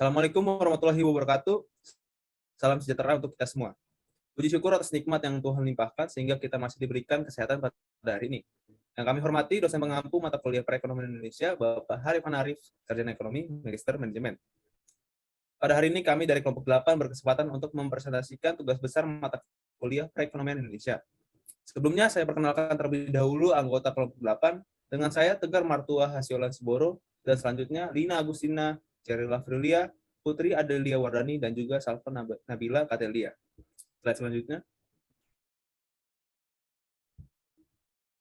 Assalamualaikum warahmatullahi wabarakatuh. Salam sejahtera untuk kita semua. Puji syukur atas nikmat yang Tuhan limpahkan sehingga kita masih diberikan kesehatan pada hari ini. Yang kami hormati dosen pengampu mata kuliah Perekonomian Indonesia, Bapak Harifan Arif, Sarjana Ekonomi, Magister Manajemen. Pada hari ini kami dari kelompok 8 berkesempatan untuk mempresentasikan tugas besar mata kuliah Perekonomian Indonesia. Sebelumnya saya perkenalkan terlebih dahulu anggota kelompok 8 dengan saya Tegar Martua Hasiolan Siboro dan selanjutnya Lina Agustina Cerila Frilia, Putri Adelia Wardani, dan juga Salva Nabila Katelia. Slide selanjutnya.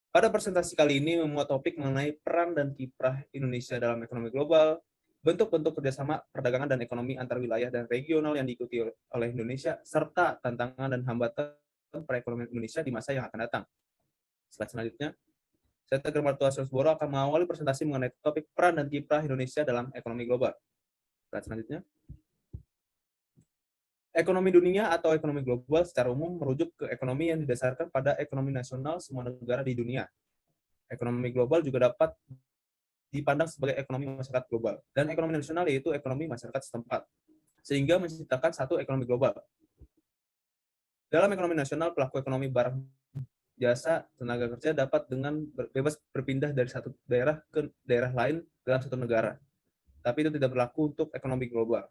Pada presentasi kali ini memuat topik mengenai peran dan kiprah Indonesia dalam ekonomi global, bentuk-bentuk kerjasama perdagangan dan ekonomi antar wilayah dan regional yang diikuti oleh Indonesia, serta tantangan dan hambatan perekonomian Indonesia di masa yang akan datang. Slide selanjutnya. Saya Tegar Martua Sosboro akan mengawali presentasi mengenai topik peran dan kiprah Indonesia dalam ekonomi global. Slide selanjutnya. Ekonomi dunia atau ekonomi global secara umum merujuk ke ekonomi yang didasarkan pada ekonomi nasional semua negara di dunia. Ekonomi global juga dapat dipandang sebagai ekonomi masyarakat global, dan ekonomi nasional yaitu ekonomi masyarakat setempat, sehingga menciptakan satu ekonomi global. Dalam ekonomi nasional, pelaku ekonomi barang, jasa, tenaga kerja dapat dengan bebas berpindah dari satu daerah ke daerah lain dalam satu negara. Tapi itu tidak berlaku untuk ekonomi global.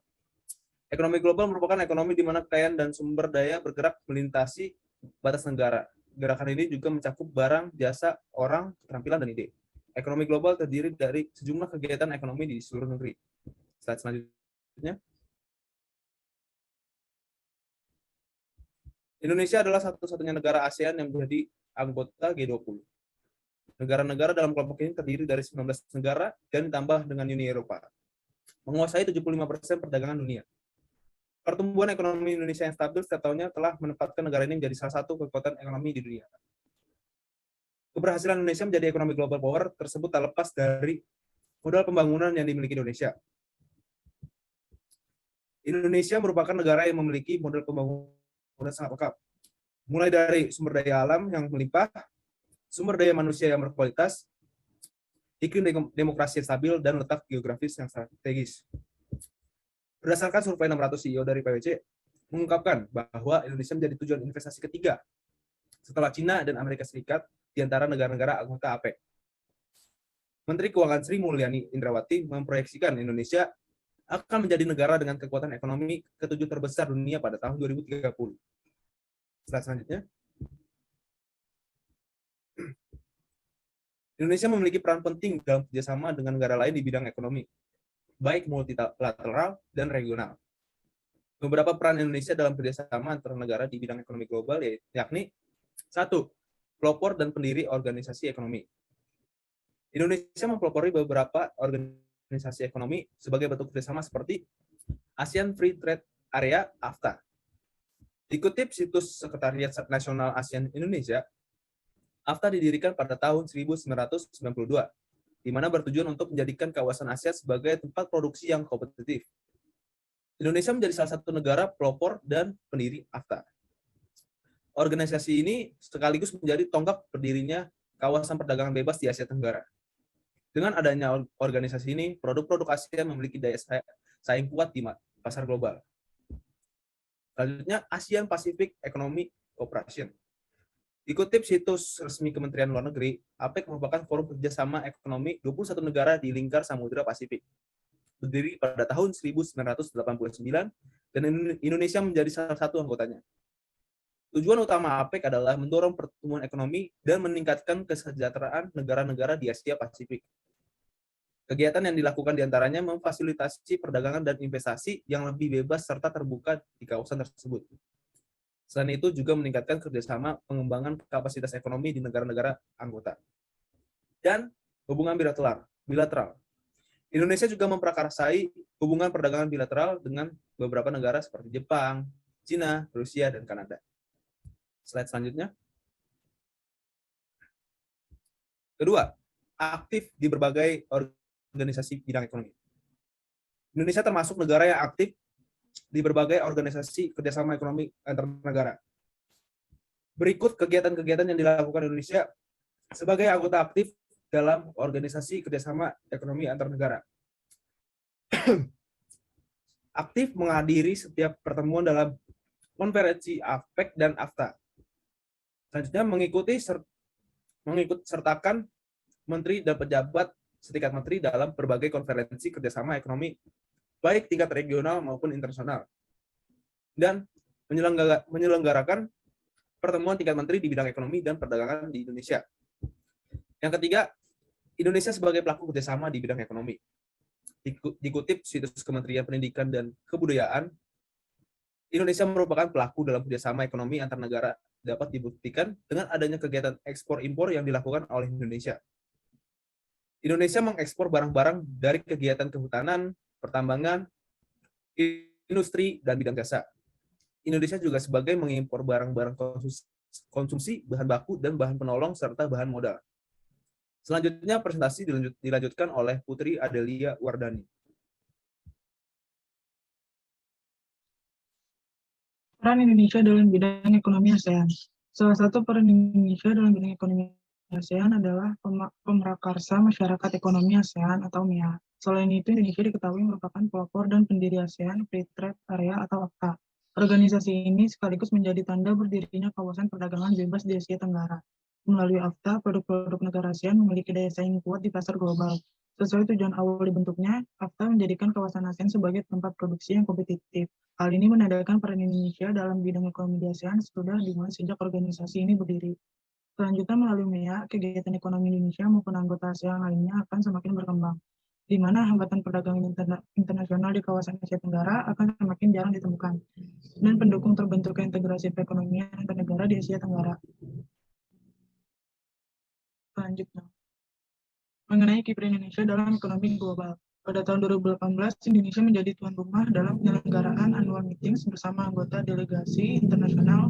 Ekonomi global merupakan ekonomi di mana kekayaan dan sumber daya bergerak melintasi batas negara. Gerakan ini juga mencakup barang, jasa, orang, keterampilan, dan ide. Ekonomi global terdiri dari sejumlah kegiatan ekonomi di seluruh negeri. Slide selanjutnya. Indonesia adalah satu-satunya negara ASEAN yang menjadi anggota G20. Negara-negara dalam kelompok ini terdiri dari 19 negara dan ditambah dengan Uni Eropa. Menguasai 75% perdagangan dunia. Pertumbuhan ekonomi Indonesia yang stabil setiap tahunnya telah menempatkan negara ini menjadi salah satu kekuatan ekonomi di dunia. Keberhasilan Indonesia menjadi ekonomi global power tersebut tak lepas dari modal pembangunan yang dimiliki Indonesia. Indonesia merupakan negara yang memiliki modal pembangunan sangat lengkap. Mulai dari sumber daya alam yang melimpah, sumber daya manusia yang berkualitas, iklim demokrasi yang stabil, dan letak geografis yang strategis. Berdasarkan survei 600 CEO dari PwC, mengungkapkan bahwa Indonesia menjadi tujuan investasi ketiga setelah Cina dan Amerika Serikat di antara negara-negara anggota APEC. Menteri Keuangan Sri Mulyani Indrawati memproyeksikan Indonesia akan menjadi negara dengan kekuatan ekonomi ketujuh terbesar dunia pada tahun 2030. Slide selanjutnya. Indonesia memiliki peran penting dalam kerjasama dengan negara lain di bidang ekonomi, baik multilateral dan regional. Beberapa peran Indonesia dalam kerjasama antar negara di bidang ekonomi global yakni 1. Pelopor dan pendiri organisasi ekonomi. Indonesia mempelopori beberapa organisasi ekonomi sebagai bentuk kerjasama seperti ASEAN Free Trade Area (AFTA). Dikutip situs Sekretariat Nasional ASEAN Indonesia, AFTA didirikan pada tahun 1992, di mana bertujuan untuk menjadikan kawasan ASEAN sebagai tempat produksi yang kompetitif. Indonesia menjadi salah satu negara pelopor dan pendiri AFTA. Organisasi ini sekaligus menjadi tonggak berdirinya kawasan perdagangan bebas di Asia Tenggara. Dengan adanya organisasi ini, produk-produk ASEAN memiliki daya saing kuat di pasar global. Selanjutnya, ASEAN Pacific Economic Cooperation. Dikutip situs resmi Kementerian Luar Negeri, APEC merupakan forum kerjasama ekonomi 21 negara di lingkar Samudra Pasifik. Berdiri pada tahun 1989, dan Indonesia menjadi salah satu anggotanya. Tujuan utama APEC adalah mendorong pertumbuhan ekonomi dan meningkatkan kesejahteraan negara-negara di Asia Pasifik. Kegiatan yang dilakukan diantaranya memfasilitasi perdagangan dan investasi yang lebih bebas serta terbuka di kawasan tersebut. Selain itu juga meningkatkan kerjasama pengembangan kapasitas ekonomi di negara-negara anggota. Dan hubungan bilateral. Indonesia juga memprakarsai hubungan perdagangan bilateral dengan beberapa negara seperti Jepang, Cina, Rusia, dan Kanada. Slide selanjutnya. Kedua, aktif di berbagai organisasi bidang ekonomi. Indonesia termasuk negara yang aktif di berbagai organisasi kerjasama ekonomi antar negara. Berikut kegiatan-kegiatan yang dilakukan Indonesia sebagai anggota aktif dalam organisasi kerjasama ekonomi antar negara. aktif menghadiri setiap pertemuan dalam konferensi APEC dan AFTA. Selanjutnya mengikut sertakan menteri dan pejabat setingkat menteri dalam berbagai konferensi kerjasama ekonomi, baik tingkat regional maupun internasional, dan menyelenggarakan pertemuan tingkat menteri di bidang ekonomi dan perdagangan di Indonesia. Yang ketiga, Indonesia sebagai pelaku kerjasama di bidang ekonomi. Dikutip situs Kementerian Pendidikan dan Kebudayaan, Indonesia merupakan pelaku dalam kerjasama ekonomi antar negara, dapat dibuktikan dengan adanya kegiatan ekspor-impor yang dilakukan oleh Indonesia. Indonesia mengekspor barang-barang dari kegiatan kehutanan, pertambangan, industri, dan bidang jasa. Indonesia juga sebagai mengimpor barang-barang konsumsi, bahan baku, dan bahan penolong, serta bahan modal. Selanjutnya, presentasi dilanjutkan oleh Putri Adelia Wardani. Peran Indonesia dalam bidang ekonomi ASEAN. Salah satu peran Indonesia dalam bidang ekonomi ASEAN adalah pemrakarsa masyarakat ekonomi ASEAN atau MEA. Selain itu, Indonesia diketahui merupakan pelopor dan pendiri ASEAN Free Trade Area atau AFTA. Organisasi ini sekaligus menjadi tanda berdirinya kawasan perdagangan bebas di Asia Tenggara. Melalui AFTA, produk-produk negara ASEAN memiliki daya saing kuat di pasar global. Sesuai tujuan awal dibentuknya, AFTA menjadikan kawasan ASEAN sebagai tempat produksi yang kompetitif. Hal ini menandakan peran Indonesia dalam bidang ekonomi di ASEAN sudah dimulai sejak organisasi ini berdiri. Selanjutnya, melalui MEA, kegiatan ekonomi Indonesia maupun anggota ASEAN lainnya akan semakin berkembang, di mana hambatan perdagangan internasional di kawasan Asia Tenggara akan semakin jarang ditemukan, dan pendukung terbentuknya integrasi perekonomian antar negara di Asia Tenggara. Selanjutnya, mengenai kiprah Indonesia dalam ekonomi global. Pada tahun 2018, Indonesia menjadi tuan rumah dalam penyelenggaraan annual meetings bersama anggota delegasi International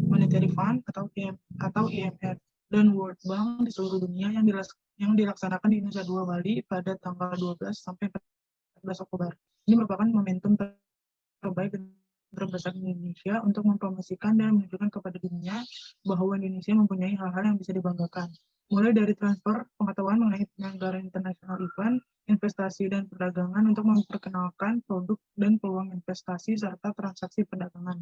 Monetary Fund atau IMF dan World Bank di seluruh dunia yang dilaksanakan di Nusa Dua Bali pada tanggal 12 sampai 14 Oktober. Ini merupakan momentum terbaik dan terbesar di Indonesia untuk mempromosikan dan menunjukkan kepada dunia bahwa Indonesia mempunyai hal-hal yang bisa dibanggakan, mulai dari transfer pengetahuan mengenai penyelenggaraan internasional event, investasi dan perdagangan untuk memperkenalkan produk dan peluang investasi serta transaksi perdagangan.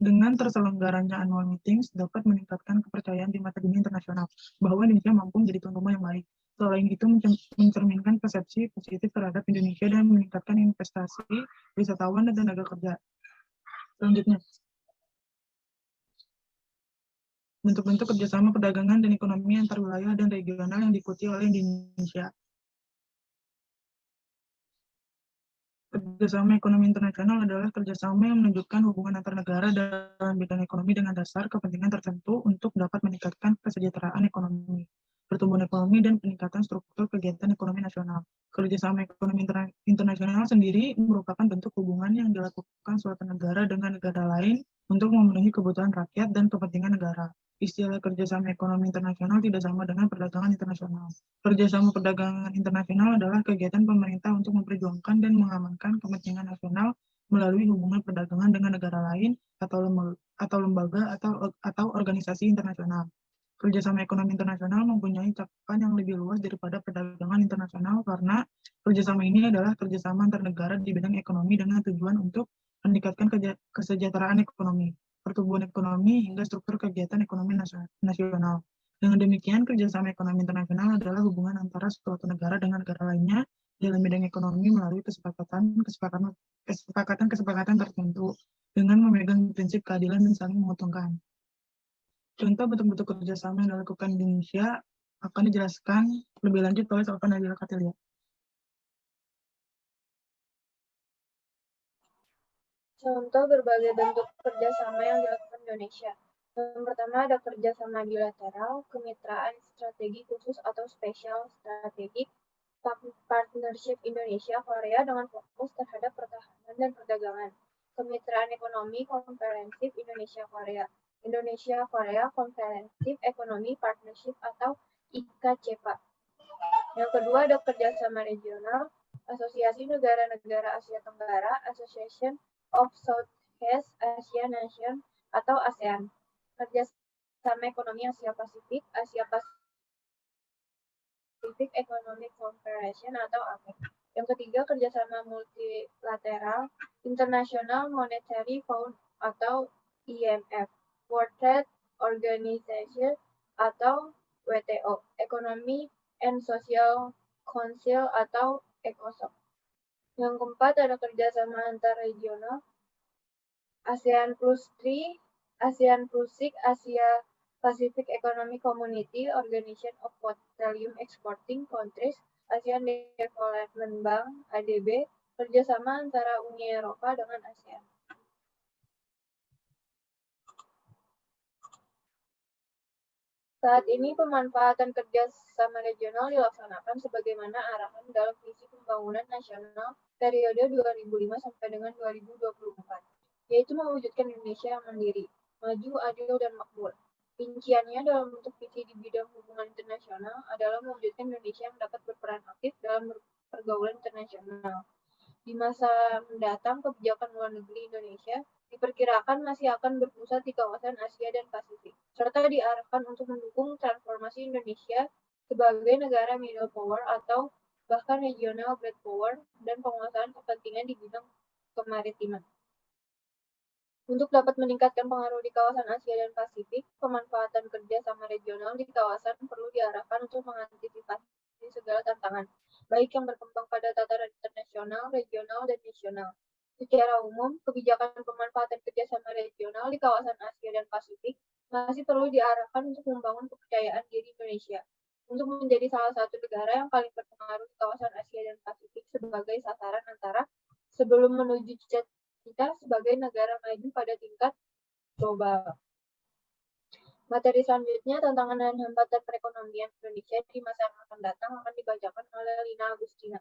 Dengan terselenggaranya annual meetings dapat meningkatkan kepercayaan di mata dunia internasional bahwa Indonesia mampu menjadi tuan rumah yang baik. Selain itu, mencerminkan persepsi positif terhadap Indonesia dan meningkatkan investasi, wisatawan, dan tenaga kerja. Selanjutnya, bentuk-bentuk kerjasama perdagangan dan ekonomi antar wilayah dan regional yang diikuti oleh Indonesia. Kerjasama ekonomi internasional adalah kerjasama yang menunjukkan hubungan antar negara dalam bidang ekonomi dengan dasar kepentingan tertentu untuk dapat meningkatkan kesejahteraan ekonomi, pertumbuhan ekonomi, dan peningkatan struktur kegiatan ekonomi nasional. Kerjasama ekonomi internasional sendiri merupakan bentuk hubungan yang dilakukan suatu negara dengan negara lain untuk memenuhi kebutuhan rakyat dan kepentingan negara. Istilah kerjasama ekonomi internasional tidak sama dengan perdagangan internasional. Kerjasama perdagangan internasional adalah kegiatan pemerintah untuk memperjuangkan dan mengamankan kepentingan nasional melalui hubungan perdagangan dengan negara lain atau lembaga atau organisasi internasional. Kerjasama ekonomi internasional mempunyai cakupan yang lebih luas daripada perdagangan internasional karena kerjasama ini adalah kerjasama antar negara di bidang ekonomi dengan tujuan untuk meningkatkan kesejahteraan ekonomi, pertumbuhan ekonomi, hingga struktur kegiatan ekonomi nasional. Dengan demikian, kerjasama ekonomi internasional adalah hubungan antara suatu negara dengan negara lainnya dalam bidang ekonomi melalui kesepakatan tertentu dengan memegang prinsip keadilan dan saling menguntungkan. Contoh bentuk-bentuk kerjasama yang dilakukan di Indonesia akan dijelaskan lebih lanjut oleh Taufan Nadila Katilia. Contoh berbagai bentuk kerjasama yang dilakukan Indonesia. Yang pertama ada kerjasama bilateral, kemitraan strategi khusus atau special strategic partnership Indonesia-Korea dengan fokus terhadap pertahanan dan perdagangan. Kemitraan ekonomi komprehensif Indonesia-Korea. Indonesia-Korea Comprehensive Economy Partnership atau IKCPA. Yang kedua ada kerjasama regional, Asosiasi Negara-Negara Asia Tenggara, Association of Southeast Asia Nation atau ASEAN. Kerjasama ekonomi Asia Pasifik, Asia Pacific Economic Cooperation atau APEC. Yang ketiga, kerjasama multilateral, International Monetary Fund atau IMF, World Trade Organization atau WTO, Economic and Social Council atau ECOSOC. Yang keempat, ada kerjasama antar regional, ASEAN Plus 3, ASEAN Plus 6, Asia Pacific Economic Community, Organization of Petroleum Exporting Countries, ASEAN Development Bank, ADB, kerjasama antara Uni Eropa dengan ASEAN. Saat ini pemanfaatan kerjasama regional dilaksanakan sebagaimana arahan dalam visi pembangunan nasional periode 2005 sampai dengan 2024, yaitu mewujudkan Indonesia yang mandiri, maju, adil, dan makmur. Rinciannya dalam bentuk visi di bidang hubungan internasional adalah mewujudkan Indonesia yang dapat berperan aktif dalam pergaulan internasional. Di masa mendatang, kebijakan luar negeri Indonesia diperkirakan masih akan berpusat di kawasan Asia dan Pasifik, serta diarahkan untuk mendukung transformasi Indonesia sebagai negara middle power atau bahkan regional great power dan penguasaan kepentingan di bidang kemaritiman. Untuk dapat meningkatkan pengaruh di kawasan Asia dan Pasifik, pemanfaatan kerja sama regional di kawasan perlu diarahkan untuk mengantisipasi segala tantangan, baik yang berkembang pada tataran internasional, regional, dan nasional. Secara umum, kebijakan pemanfaatan kerjasama regional di kawasan Asia dan Pasifik masih perlu diarahkan untuk membangun kepercayaan diri Indonesia untuk menjadi salah satu negara yang paling berpengaruh di kawasan Asia dan Pasifik sebagai sasaran antara sebelum menuju kita sebagai negara maju pada tingkat global. Materi selanjutnya, tantangan dan hambatan perekonomian Indonesia di masa yang akan datang akan dibacakan oleh Lina Agustina.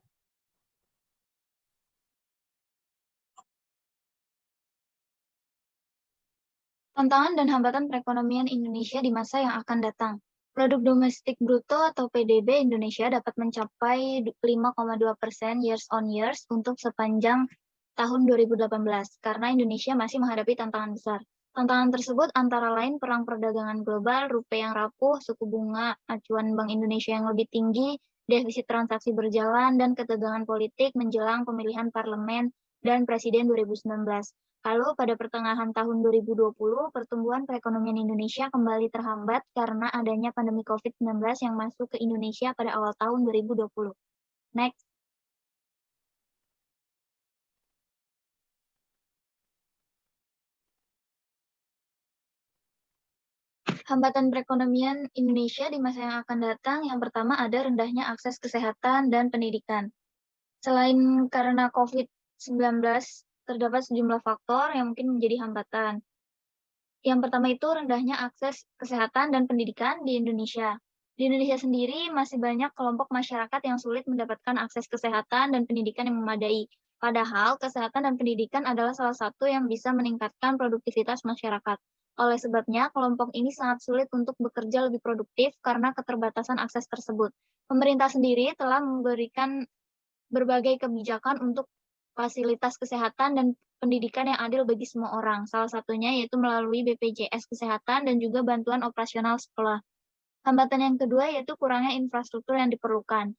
Tantangan dan hambatan perekonomian Indonesia di masa yang akan datang. Produk domestik bruto atau PDB Indonesia dapat mencapai 5,2% years on years untuk sepanjang tahun 2018 karena Indonesia masih menghadapi tantangan besar. Tantangan tersebut antara lain perang perdagangan global, rupiah yang rapuh, suku bunga acuan Bank Indonesia yang lebih tinggi, defisit transaksi berjalan, dan ketegangan politik menjelang pemilihan parlemen dan presiden 2019. Lalu pada pertengahan tahun 2020, pertumbuhan perekonomian Indonesia kembali terhambat karena adanya pandemi COVID-19 yang masuk ke Indonesia pada awal tahun 2020. Next. Hambatan perekonomian Indonesia di masa yang akan datang, yang pertama ada rendahnya akses kesehatan dan pendidikan. Selain karena COVID-19, terdapat sejumlah faktor yang mungkin menjadi hambatan. Yang pertama itu rendahnya akses kesehatan dan pendidikan di Indonesia. Di Indonesia sendiri masih banyak kelompok masyarakat yang sulit mendapatkan akses kesehatan dan pendidikan yang memadai. Padahal kesehatan dan pendidikan adalah salah satu yang bisa meningkatkan produktivitas masyarakat. Oleh sebabnya, kelompok ini sangat sulit untuk bekerja lebih produktif karena keterbatasan akses tersebut. Pemerintah sendiri telah memberikan berbagai kebijakan untuk fasilitas kesehatan dan pendidikan yang adil bagi semua orang. Salah satunya yaitu melalui BPJS Kesehatan dan juga bantuan operasional sekolah. Hambatan yang kedua yaitu kurangnya infrastruktur yang diperlukan.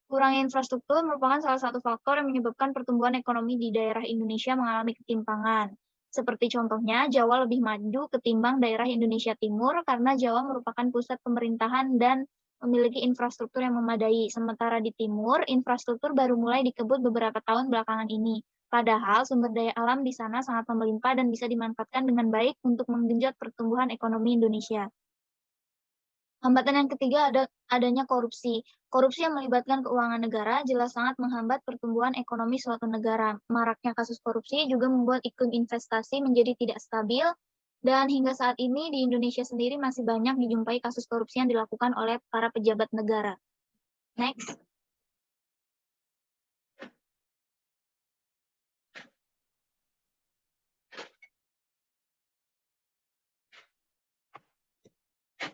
Kurangnya infrastruktur merupakan salah satu faktor yang menyebabkan pertumbuhan ekonomi di daerah Indonesia mengalami ketimpangan. Seperti contohnya, Jawa lebih maju ketimbang daerah Indonesia Timur karena Jawa merupakan pusat pemerintahan dan memiliki infrastruktur yang memadai. Sementara di Timur, infrastruktur baru mulai dikebut beberapa tahun belakangan ini. Padahal sumber daya alam di sana sangat melimpah dan bisa dimanfaatkan dengan baik untuk menggenjot pertumbuhan ekonomi Indonesia. Hambatan yang ketiga adanya korupsi. Korupsi yang melibatkan keuangan negara jelas sangat menghambat pertumbuhan ekonomi suatu negara. Maraknya kasus korupsi juga membuat iklim investasi menjadi tidak stabil, dan hingga saat ini di Indonesia sendiri masih banyak dijumpai kasus korupsi yang dilakukan oleh para pejabat negara. Next.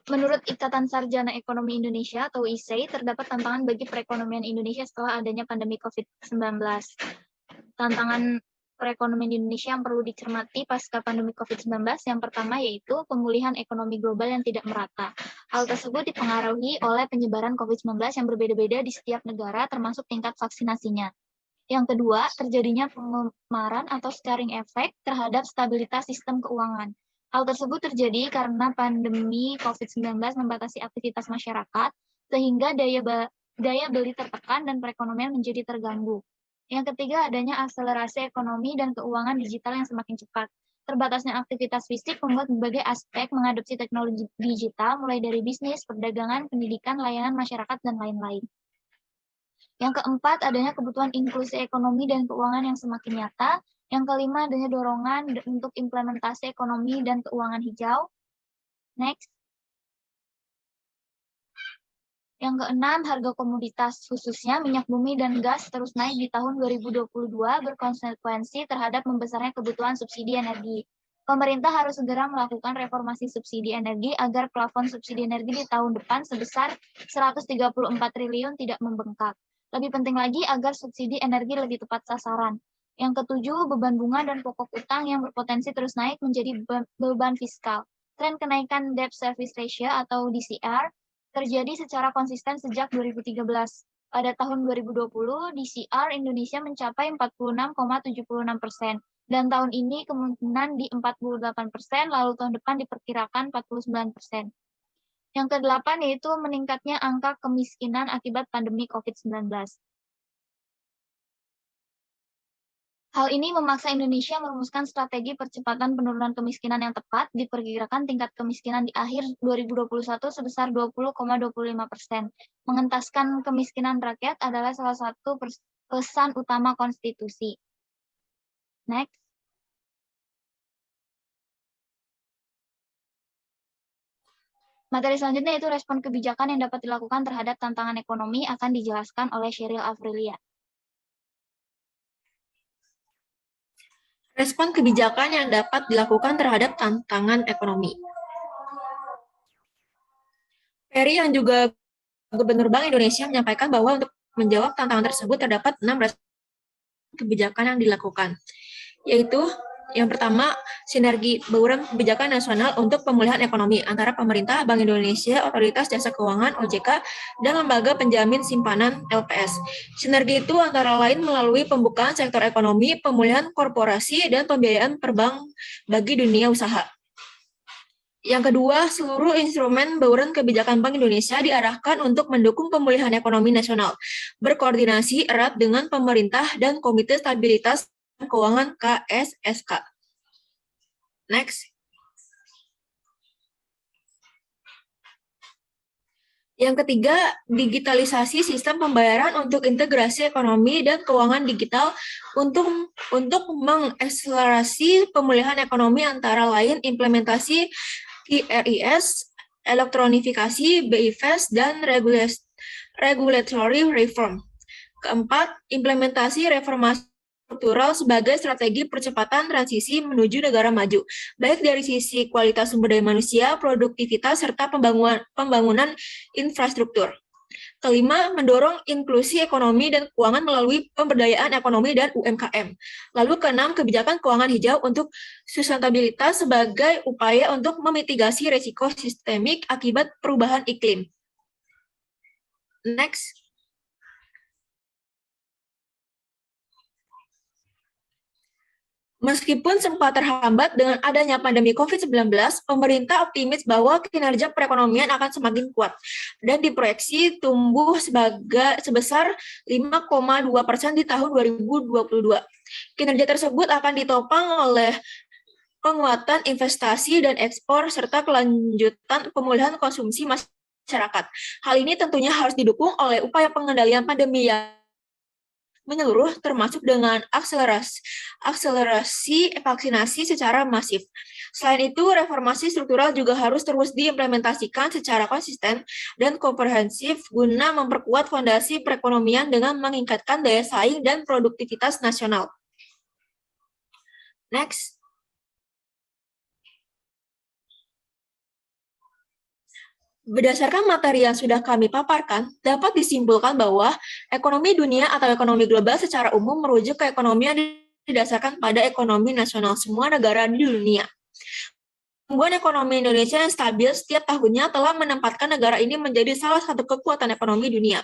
Menurut Ikatan Sarjana Ekonomi Indonesia atau ISEI, terdapat tantangan bagi perekonomian Indonesia setelah adanya pandemi COVID-19. Tantangan perekonomian Indonesia yang perlu dicermati pasca pandemi COVID-19 yang pertama yaitu pemulihan ekonomi global yang tidak merata. Hal tersebut dipengaruhi oleh penyebaran COVID-19 yang berbeda-beda di setiap negara termasuk tingkat vaksinasinya. Yang kedua, terjadinya pememaran atau scaring effect terhadap stabilitas sistem keuangan. Hal tersebut terjadi karena pandemi COVID-19 membatasi aktivitas masyarakat, sehingga daya beli tertekan dan perekonomian menjadi terganggu. Yang ketiga, adanya akselerasi ekonomi dan keuangan digital yang semakin cepat. Terbatasnya aktivitas fisik membuat berbagai aspek mengadopsi teknologi digital, mulai dari bisnis, perdagangan, pendidikan, layanan masyarakat, dan lain-lain. Yang keempat, adanya kebutuhan inklusi ekonomi dan keuangan yang semakin nyata. Yang kelima, adanya dorongan untuk implementasi ekonomi dan keuangan hijau. Next. Yang keenam, harga komoditas, khususnya minyak bumi dan gas, terus naik di tahun 2022 berkonsekuensi terhadap membesarnya kebutuhan subsidi energi. Pemerintah harus segera melakukan reformasi subsidi energi agar plafon subsidi energi di tahun depan sebesar 134 triliun tidak membengkak. Lebih penting lagi agar subsidi energi lebih tepat sasaran. Yang ketujuh, beban bunga dan pokok utang yang berpotensi terus naik menjadi beban fiskal. Tren kenaikan debt service ratio atau DCR terjadi secara konsisten sejak 2013. Pada tahun 2020, DCR Indonesia mencapai 46,76%, dan tahun ini kemungkinan di 48%, lalu tahun depan diperkirakan 49%. Yang kedelapan yaitu meningkatnya angka kemiskinan akibat pandemi COVID-19. Hal ini memaksa Indonesia merumuskan strategi percepatan penurunan kemiskinan yang tepat. Diperkirakan tingkat kemiskinan di akhir 2021 sebesar 20,25%. Mengentaskan kemiskinan rakyat adalah salah satu pesan utama konstitusi. Next. Materi selanjutnya itu respon kebijakan yang dapat dilakukan terhadap tantangan ekonomi akan dijelaskan oleh Sheryl Afrilia. Respon kebijakan yang dapat dilakukan terhadap tantangan ekonomi. Peri yang juga Gubernur Bank Indonesia menyampaikan bahwa untuk menjawab tantangan tersebut terdapat 6 respon kebijakan yang dilakukan, yaitu yang pertama, sinergi bauran kebijakan nasional untuk pemulihan ekonomi antara pemerintah, Bank Indonesia, Otoritas Jasa Keuangan (OJK), dan lembaga penjamin simpanan (LPS). Sinergi itu antara lain melalui pembukaan sektor ekonomi, pemulihan korporasi, dan pembiayaan perbank bagi dunia usaha. Yang kedua, seluruh instrumen bauran kebijakan Bank Indonesia diarahkan untuk mendukung pemulihan ekonomi nasional, berkoordinasi erat dengan pemerintah dan Komite Stabilitas Keuangan KSSK. Next. Yang ketiga, digitalisasi sistem pembayaran untuk integrasi ekonomi dan keuangan digital untuk mengakselerasi pemulihan ekonomi antara lain implementasi QRIS, elektronifikasi BIFAS, dan regulatory reform. Keempat, implementasi reformasi struktural sebagai strategi percepatan transisi menuju negara maju, baik dari sisi kualitas sumber daya manusia, produktivitas, serta pembangunan infrastruktur. Kelima, mendorong inklusi ekonomi dan keuangan melalui pemberdayaan ekonomi dan UMKM. Lalu keenam, kebijakan keuangan hijau untuk sustainabilitas sebagai upaya untuk memitigasi risiko sistemik akibat perubahan iklim. Next. Meskipun sempat terhambat dengan adanya pandemi COVID-19, pemerintah optimis bahwa kinerja perekonomian akan semakin kuat dan diproyeksi tumbuh sebesar 5,2% di tahun 2022. Kinerja tersebut akan ditopang oleh penguatan investasi dan ekspor serta kelanjutan pemulihan konsumsi masyarakat. Hal ini tentunya harus didukung oleh upaya pengendalian pandemi yang menyeluruh, termasuk dengan akselerasi vaksinasi secara masif. Selain itu, reformasi struktural juga harus terus diimplementasikan secara konsisten dan komprehensif guna memperkuat fondasi perekonomian dengan meningkatkan daya saing dan produktivitas nasional. Next. Berdasarkan materi yang sudah kami paparkan, dapat disimpulkan bahwa ekonomi dunia atau ekonomi global secara umum merujuk ke ekonomi yang didasarkan pada ekonomi nasional semua negara di dunia. Pertumbuhan ekonomi Indonesia yang stabil setiap tahunnya telah menempatkan negara ini menjadi salah satu kekuatan ekonomi dunia.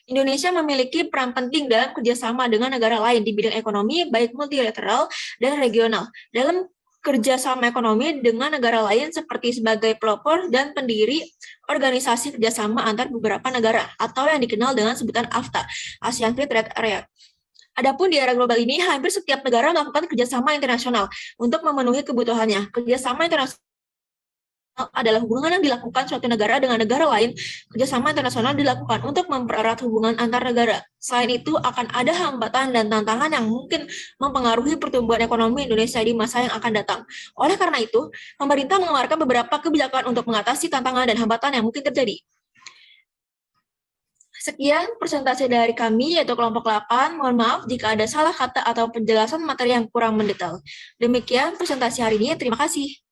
Indonesia memiliki peran penting dalam kerjasama dengan negara lain di bidang ekonomi, baik multilateral dan regional. Dalam kerjasama ekonomi dengan negara lain seperti sebagai pelopor dan pendiri organisasi kerjasama antar beberapa negara, atau yang dikenal dengan sebutan AFTA, ASEAN Free Trade Area. Adapun di era global ini, hampir setiap negara melakukan kerjasama internasional untuk memenuhi kebutuhannya. Kerjasama internasional adalah hubungan yang dilakukan suatu negara dengan negara lain. Kerjasama internasional dilakukan untuk mempererat hubungan antar negara. Selain itu, akan ada hambatan dan tantangan yang mungkin mempengaruhi pertumbuhan ekonomi Indonesia di masa yang akan datang. Oleh karena itu, pemerintah mengeluarkan beberapa kebijakan untuk mengatasi tantangan dan hambatan yang mungkin terjadi. Sekian presentasi dari kami, yaitu kelompok 8. Mohon maaf jika ada salah kata atau penjelasan materi yang kurang mendetail. Demikian presentasi hari ini. Terima kasih.